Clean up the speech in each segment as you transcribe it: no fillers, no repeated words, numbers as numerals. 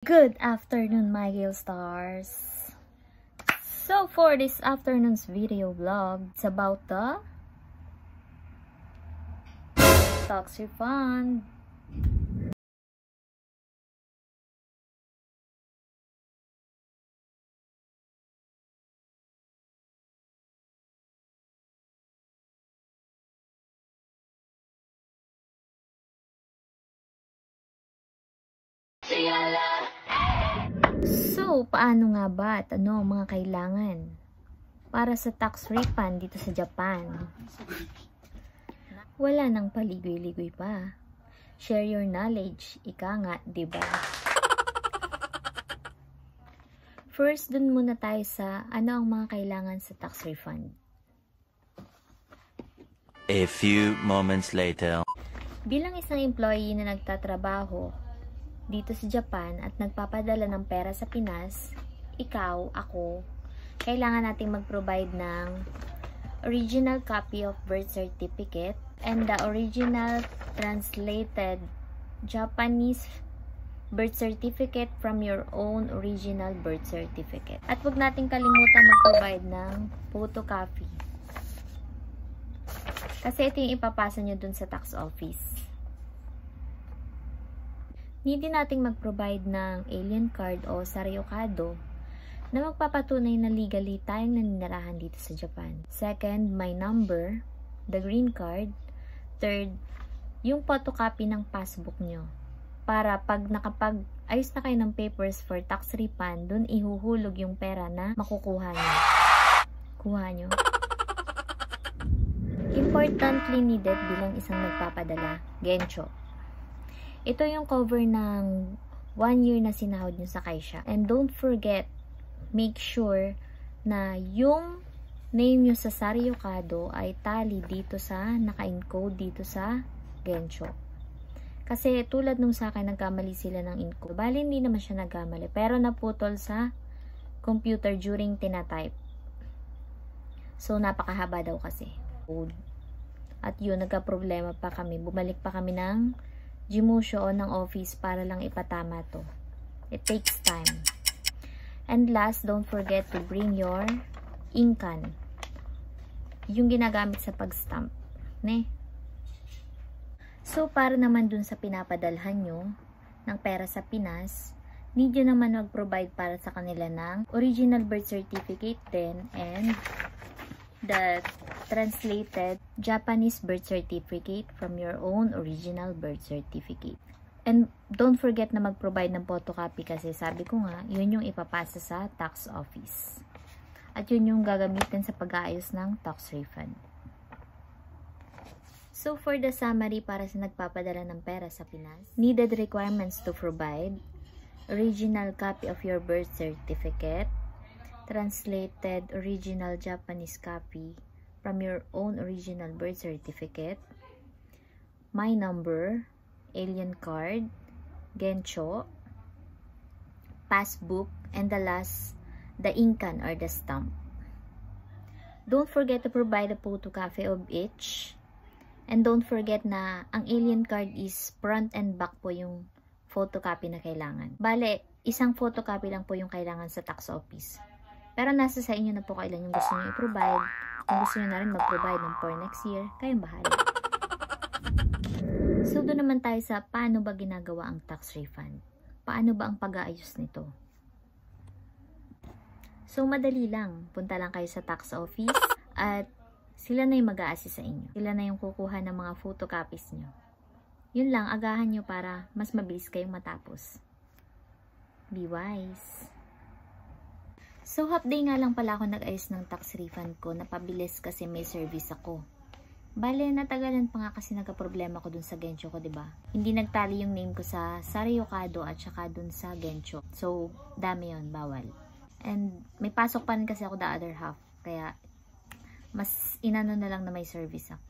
Good afternoon, my Gale Stars. So for this afternoon's video vlog, it's about the tax refund. So, paano nga ba at ano ang mga kailangan para sa tax refund dito sa Japan? Wala nang paligoy-ligoy pa. Share your knowledge, ika nga, diba? First, dun muna tayo sa ano ang mga kailangan sa tax refund. A few moments later. Bilang isang employee na nagtatrabaho dito sa Japan at nagpapadala ng pera sa Pinas, ikaw, ako, kailangan nating mag-provide ng original copy of birth certificate and the original translated Japanese birth certificate from your own original birth certificate. At huwag nating kalimutan mag-provide ng photocopy. Kasi ito yung ipapasa nyo dun sa tax office. Need din nating mag-provide ng alien card o saryokado na magpapatunay na legally tayong naninirahan dito sa Japan. Second, my number, the green card. Third, yung photocopy ng passbook nyo. Para pag nakapag-ayos na kayo ng papers for tax refund, dun ihuhulog yung pera na makukuha nyo. Kuha nyo. Importantly needed bilang isang nagpapadala, Gencho. Ito yung cover ng 1 year na sinahod nyo sa Kaisha. And don't forget, make sure na yung name nyo sa saryokado ay tally dito sa, naka-encode dito sa Gencho. Kasi tulad nung sa akin, nagkamali sila ng encode. Bali, hindi naman siya nagkamali. Pero naputol sa computer during tinatype. So, napakahaba daw kasi. At yun, nagka-problema pa kami. Bumalik pa kami ng Jimusho ng office para lang ipatama to. It takes time. And last, don't forget to bring your inkan. Yung ginagamit sa pag-stamp. Ne? So, para naman dun sa pinapadalhan nyo ng pera sa Pinas, need nyo naman mag-provide para sa kanila ng original birth certificate din and the translated Japanese birth certificate from your own original birth certificate. And don't forget na mag-provide ng photocopy kasi sabi ko nga, yun yung ipapasa sa tax office. At yun yung gagamitin sa pag-aayos ng tax refund. So for the summary para sa nagpapadala ng pera sa Pinas, needed requirements to provide original copy of your birth certificate, translated original Japanese copy from your own original birth certificate, my number, alien card, Gencho, passbook, and the last, the inkan or the stamp. Don't forget to provide a photocopy of each. And don't forget na ang alien card is front and back po yung photocopy na kailangan. Bale, isang photocopy lang po yung kailangan sa tax office. Pero nasa sa inyo na po kailan yung gusto nyo i-provide. Kung gusto nyo na rin mag-provide ng for next year, kayong bahala. So, doon naman tayo sa paano ba ginagawa ang tax refund. Paano ba ang pag-aayos nito? So, madali lang. Punta lang kayo sa tax office at sila na yung mag-a-assist sa inyo. Sila na yung kukuha ng mga photocopies nyo. Yun lang, agahan nyo para mas mabilis kayong matapos. Be wise! So, half day nga lang pala ako nag-ayos ng tax refund ko. Napabilis kasi may service ako. Bale, natagalan pa nga kasi nagka-problema ko dun sa Gencho ko, diba? Hindi nagtali yung name ko sa saryokado at saka dun sa Gencho. So, dami yun, bawal. And may pasok pa rin kasi ako the other half. Kaya, mas inano na lang na may service ako.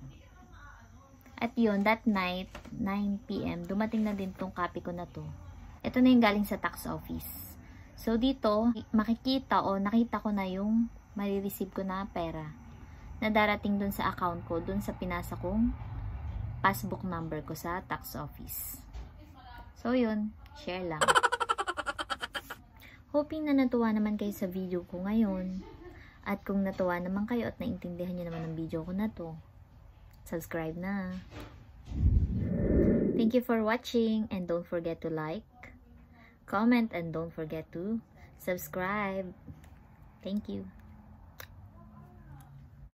At yun, that night, 9 PM, dumating na din tong copy ko na to. Ito na yung galing sa tax office. So, dito, makikita o nakita ko na yung marireceive ko na pera na darating dun sa account ko, dun sa pinasa kong passbook number ko sa tax office. So, yun. Share lang. hoping na natuwa naman kayo sa video ko ngayon. At kung natuwa naman kayo at naintindihan nyo naman ang video ko na to, subscribe na. Thank you for watching, and don't forget to like, comment, and don't forget to subscribe. Thank you.